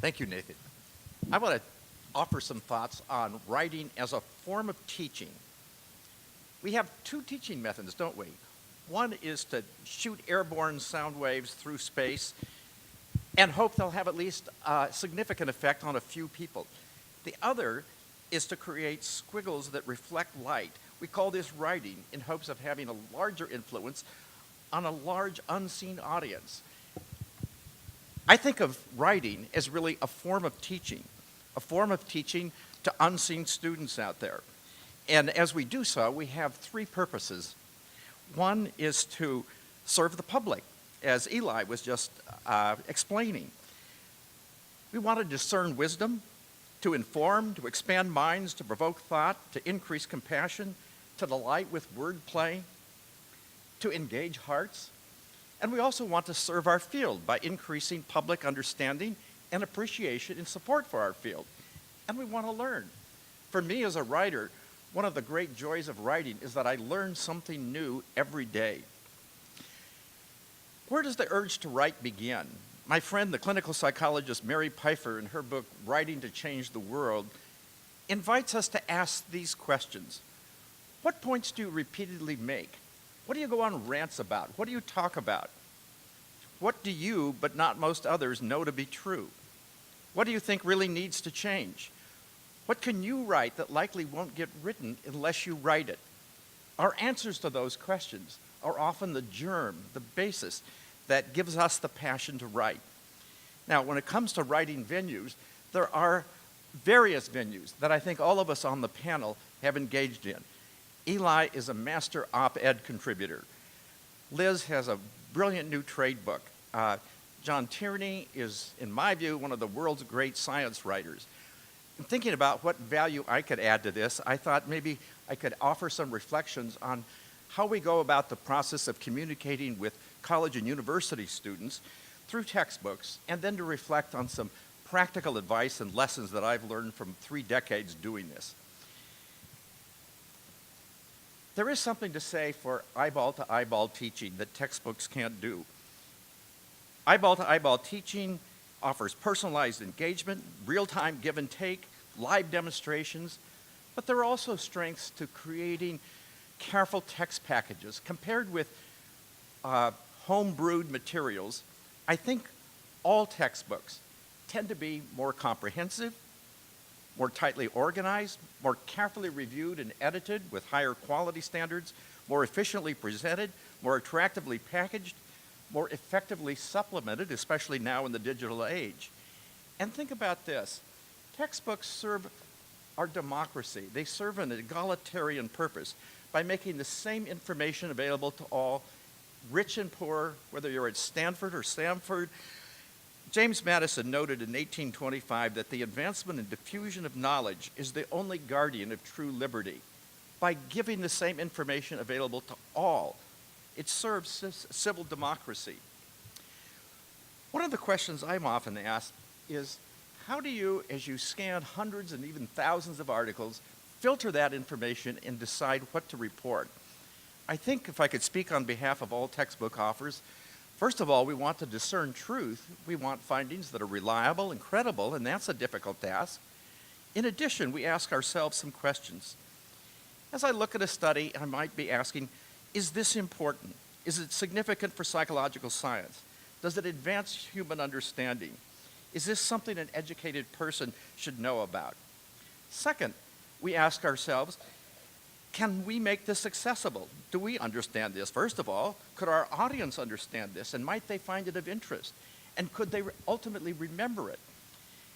Thank you, Nathan. I want to offer some thoughts on writing as a form of teaching. We have two teaching methods, don't we? One is to shoot airborne sound waves through space and hope they'll have at least a significant effect on a few people. The other is to create squiggles that reflect light. We call this writing in hopes of having a larger influence on a large unseen audience. I think of writing as really a form of teaching to unseen students out there. And as we do so, we have three purposes. One is to serve the public, as Eli was just explaining. We want to discern wisdom, to inform, to expand minds, to provoke thought, to increase compassion, to delight with wordplay, to engage hearts. And we also want to serve our field by increasing public understanding and appreciation and support for our field. And we want to learn. For me as a writer, one of the great joys of writing is that I learn something new every day. Where does the urge to write begin? My friend, the clinical psychologist Mary Pfeiffer, in her book, Writing to Change the World, invites us to ask these questions. What points do you repeatedly make? What do you go on rants about? What do you talk about? What do you, but not most others, know to be true? What do you think really needs to change? What can you write that likely won't get written unless you write it? Our answers to those questions are often the germ, the basis that gives us the passion to write. Now, when it comes to writing venues, there are various venues that I think all of us on the panel have engaged in. Eli is a master op-ed contributor. Liz has a brilliant new trade book. John Tierney is, in my view, one of the world's great science writers. In thinking about what value I could add to this, I thought maybe I could offer some reflections on how we go about the process of communicating with college and university students through textbooks, and then to reflect on some practical advice and lessons that I've learned from 3 decades doing this. There is something to say for eyeball-to-eyeball teaching that textbooks can't do. Eyeball-to-eyeball teaching offers personalized engagement, real-time give and take, live demonstrations, but there are also strengths to creating careful text packages. Compared with home-brewed materials, I think all textbooks tend to be more comprehensive, more tightly organized, more carefully reviewed and edited with higher quality standards, more efficiently presented, more attractively packaged, more effectively supplemented, especially now in the digital age. And think about this. Textbooks serve our democracy. They serve an egalitarian purpose by making the same information available to all, rich and poor, whether you're at Stanford or Stanford. James Madison noted in 1825 that the advancement and diffusion of knowledge is the only guardian of true liberty. By giving the same information available to all, it serves civil democracy. One of the questions I'm often asked is, how do you, as you scan hundreds and even thousands of articles, filter that information and decide what to report? I think if I could speak on behalf of all textbook authors, first of all, we want to discern truth. We want findings that are reliable and credible, and that's a difficult task. In addition, we ask ourselves some questions. As I look at a study, I might be asking, is this important? Is it significant for psychological science? Does it advance human understanding? Is this something an educated person should know about? Second, we ask ourselves, can we make this accessible? Do we understand this? First of all, could our audience understand this, and might they find it of interest? And could they ultimately remember it?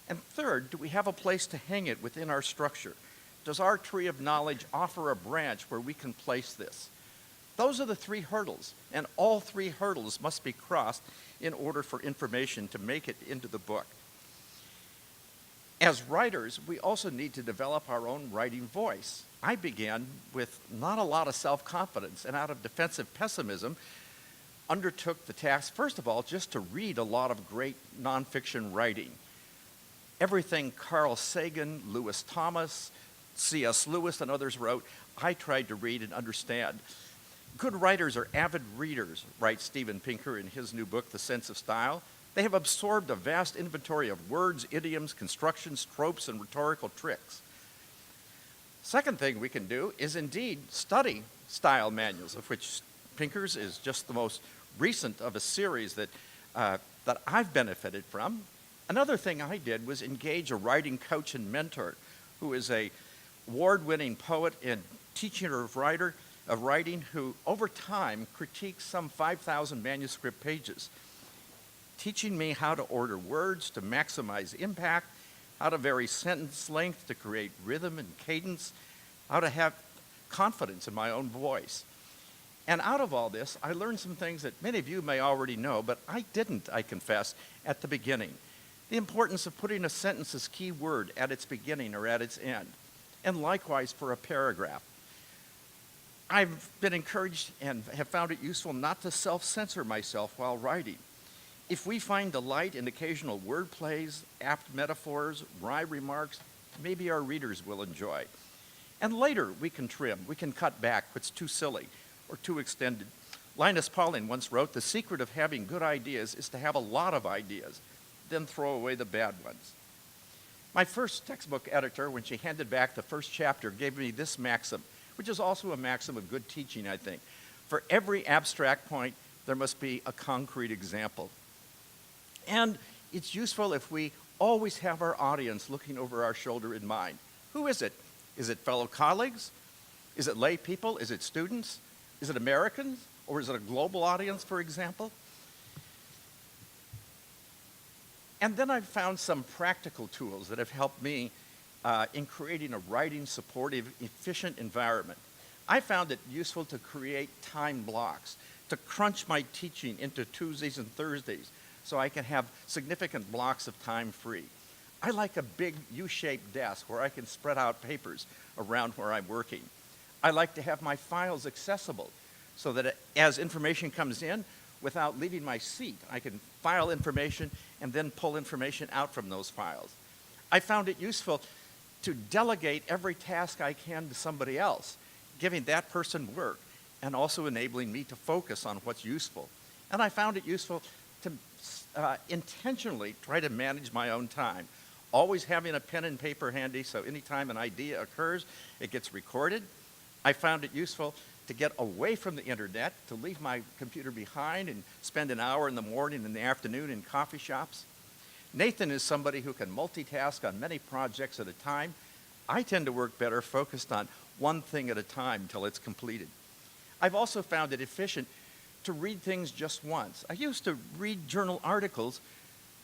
And third, do we have a place to hang it within our structure? Does our tree of knowledge offer a branch where we can place this? Those are the 3 hurdles, and all 3 hurdles must be crossed in order for information to make it into the book. As writers, we also need to develop our own writing voice. I began with not a lot of self-confidence, and out of defensive pessimism, undertook the task, first of all, just to read a lot of great nonfiction writing. Everything Carl Sagan, Lewis Thomas, C.S. Lewis, and others wrote, I tried to read and understand. Good writers are avid readers, writes Steven Pinker in his new book, The Sense of Style. They have absorbed a vast inventory of words, idioms, constructions, tropes, and rhetorical tricks. Second thing we can do is indeed study style manuals, of which Pinker's is just the most recent of a series that I've benefited from. Another thing I did was engage a writing coach and mentor who is a award-winning poet and teacher of writing who over time critiqued some 5,000 manuscript pages, teaching me how to order words to maximize impact, how to vary sentence length to create rhythm and cadence, how to have confidence in my own voice. And out of all this, I learned some things that many of you may already know, but I didn't, I confess, at the beginning. The importance of putting a sentence's key word at its beginning or at its end, and likewise for a paragraph. I've been encouraged and have found it useful not to self-censor myself while writing. If we find delight in occasional word plays, apt metaphors, wry remarks, maybe our readers will enjoy. And later we can trim, we can cut back what's too silly or too extended. Linus Pauling once wrote, "The secret of having good ideas is to have a lot of ideas, then throw away the bad ones." My first textbook editor, when she handed back the first chapter, gave me this maxim, which is also a maxim of good teaching, I think. For every abstract point, there must be a concrete example. And it's useful if we always have our audience looking over our shoulder in mind. Who is it? Is it fellow colleagues? Is it lay people? Is it students? Is it Americans? Or is it a global audience, for example? And then I've found some practical tools that have helped me in creating a writing, supportive, efficient environment. I found it useful to create time blocks, to crunch my teaching into Tuesdays and Thursdays so I can have significant blocks of time free. I like a big U-shaped desk where I can spread out papers around where I'm working. I like to have my files accessible so that as information comes in, without leaving my seat, I can file information and then pull information out from those files. I found it useful to delegate every task I can to somebody else, giving that person work and also enabling me to focus on what's useful. And I found it useful to intentionally try to manage my own time, always having a pen and paper handy so anytime an idea occurs, it gets recorded. I found it useful to get away from the internet, to leave my computer behind and spend an hour in the morning and the afternoon in coffee shops. Nathan is somebody who can multitask on many projects at a time. I tend to work better focused on one thing at a time till it's completed. I've also found it efficient to read things just once. I used to read journal articles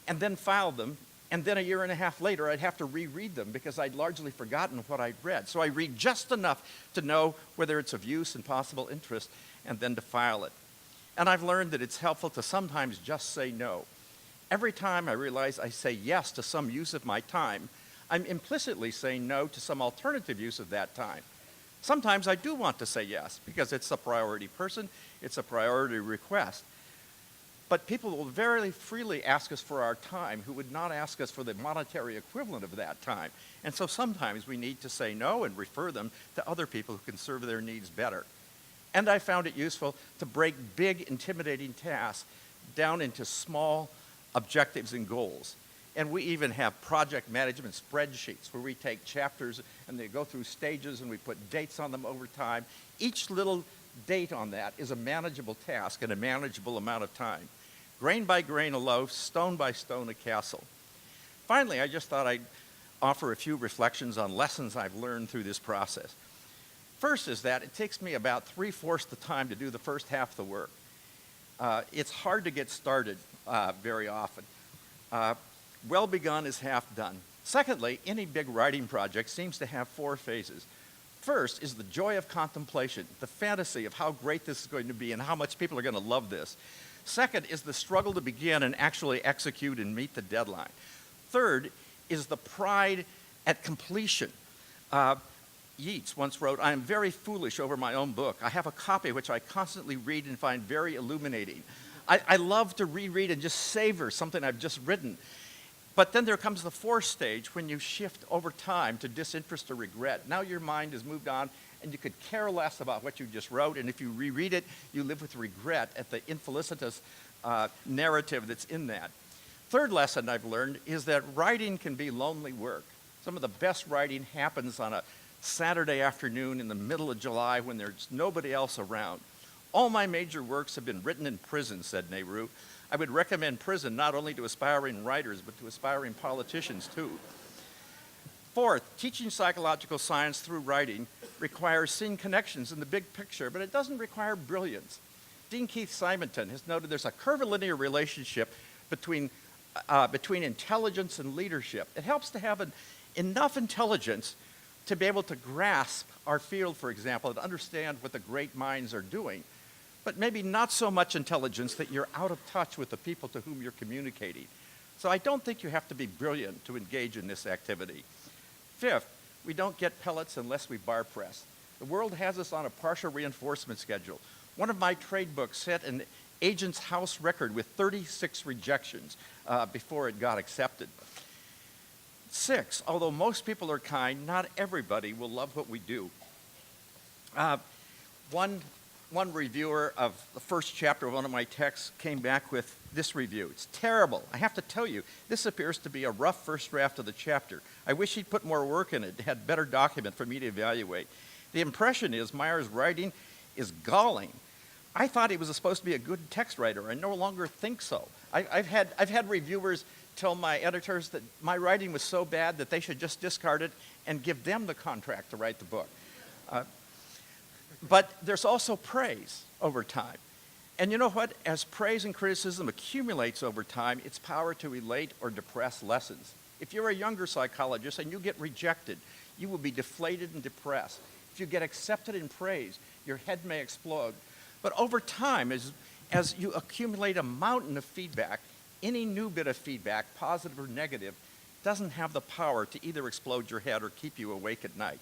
and then file them, and then a year and a half later I'd have to reread them because I'd largely forgotten what I'd read. So I read just enough to know whether it's of use and possible interest, and then to file it. And I've learned that it's helpful to sometimes just say no. Every time I realize I say yes to some use of my time, I'm implicitly saying no to some alternative use of that time. Sometimes I do want to say yes because it's a priority person, it's a priority request. But people will very freely ask us for our time who would not ask us for the monetary equivalent of that time. And so sometimes we need to say no and refer them to other people who can serve their needs better. And I found it useful to break big, intimidating tasks down into small objectives and goals. And we even have project management spreadsheets where we take chapters and they go through stages and we put dates on them over time. Each little date on that is a manageable task and a manageable amount of time. Grain by grain a loaf, stone by stone a castle. Finally, I just thought I'd offer a few reflections on lessons I've learned through this process. First is that it takes me about 3/4 the time to do the first half of the work. It's hard to get started very often. Well begun is half done. Secondly, any big writing project seems to have 4 phases. First is the joy of contemplation, the fantasy of how great this is going to be and how much people are going to love this. Second is the struggle to begin and actually execute and meet the deadline. Third is the pride at completion. Yeats once wrote, "I am very foolish over my own book. I have a copy which I constantly read and find very illuminating. I love to reread and just savor something I've just written." But then there comes the 4th stage when you shift over time to disinterest or regret. Now your mind has moved on and you could care less about what you just wrote, and if you reread it, you live with regret at the infelicitous narrative that's in that. Third lesson I've learned is that writing can be lonely work. Some of the best writing happens on a Saturday afternoon in the middle of July when there's nobody else around. All my major works have been written in prison, said Nehru. I would recommend prison not only to aspiring writers, but to aspiring politicians too. Fourth, teaching psychological science through writing requires seeing connections in the big picture, but it doesn't require brilliance. Dean Keith Simonton has noted there's a curvilinear relationship between intelligence and leadership. It helps to have enough intelligence to be able to grasp our field, for example, and understand what the great minds are doing, but maybe not so much intelligence that you're out of touch with the people to whom you're communicating. So I don't think you have to be brilliant to engage in this activity. Fifth, we don't get pellets unless we bar press. The world has us on a partial reinforcement schedule. One of my trade books set an agent's house record with 36 rejections before it got accepted. Six, although most people are kind, not everybody will love what we do. One reviewer of the first chapter of one of my texts came back with this review. It's terrible. I have to tell you, this appears to be a rough first draft of the chapter. I wish he'd put more work in it, had better document for me to evaluate. The impression is Meyer's writing is galling. I thought he was supposed to be a good text writer. I no longer think so. I've had reviewers tell my editors that my writing was so bad that they should just discard it and give them the contract to write the book. But there's also praise over time. And you know what? As praise and criticism accumulates over time, its power to elate or depress lessens. If you're a younger psychologist and you get rejected, you will be deflated and depressed. If you get accepted in praise, your head may explode. But over time, as you accumulate a mountain of feedback, any new bit of feedback, positive or negative, doesn't have the power to either explode your head or keep you awake at night.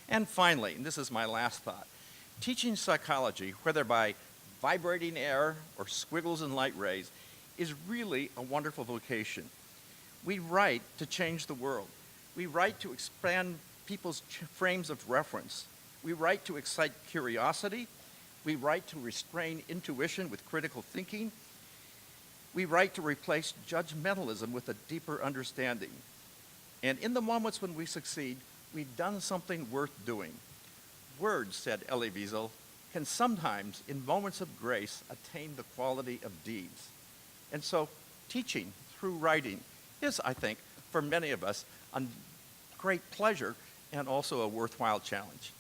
And finally, and this is my last thought, teaching psychology, whether by vibrating air or squiggles and light rays, is really a wonderful vocation. We write to change the world. We write to expand people's frames of reference. We write to excite curiosity. We write to restrain intuition with critical thinking. We write to replace judgmentalism with a deeper understanding. And in the moments when we succeed, we've done something worth doing. Words, said Elie Wiesel, can sometimes, in moments of grace, attain the quality of deeds. And so teaching through writing is, I think, for many of us, a great pleasure and also a worthwhile challenge.